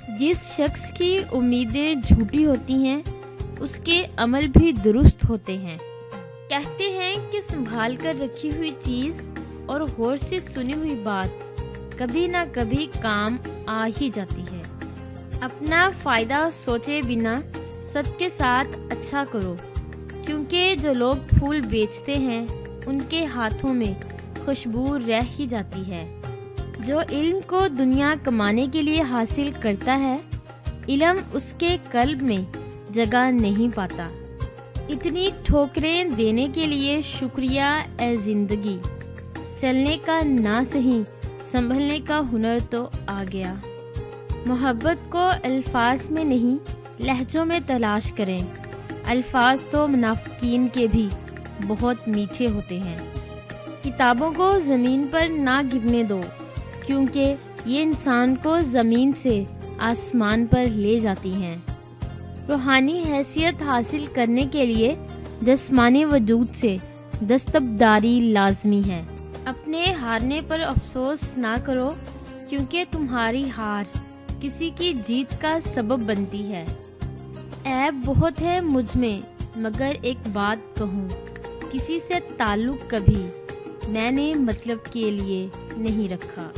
جس شخص کی امیدیں جھوٹی ہوتی ہیں اس کے عمل بھی درست ہوتے ہیں۔ کہتے ہیں کہ سنبھال کر رکھی ہوئی چیز اور غور سے سنی ہوئی بات کبھی نہ کبھی کام آ ہی جاتی ہے۔ اپنا فائدہ سوچے بنا سب کے ساتھ اچھا کرو، کیونکہ جو لوگ پھول بیچتے ہیں ان کے ہاتھوں میں خوشبو رہ ہی جاتی ہے۔ جو علم کو دنیا کمانے کے لیے حاصل کرتا ہے، علم اس کے قلب میں جگہ نہیں پاتا۔ اتنی ٹھوکریں دینے کے لیے شکریہ اے زندگی، چلنے کا نہ سہی سنبھلنے کا ہنر تو آ گیا۔ محبت کو الفاظ میں نہیں لہجوں میں تلاش کریں، الفاظ تو منافقین کے بھی بہت میٹھے ہوتے ہیں۔ کتابوں کو زمین پر نہ گرنے دو، کیونکہ یہ انسان کو زمین سے آسمان پر لے جاتی ہیں۔ روحانی حیثیت حاصل کرنے کے لیے جسمانی وجود سے دستبرداری لازمی ہے۔ اپنے ہارنے پر افسوس نہ کرو، کیونکہ تمہاری ہار کسی کی جیت کا سبب بنتی ہے۔ عیب بہت ہے مجھ میں، مگر ایک بات کہوں، کسی سے تعلق کبھی میں نے مطلب کے لیے نہیں رکھا۔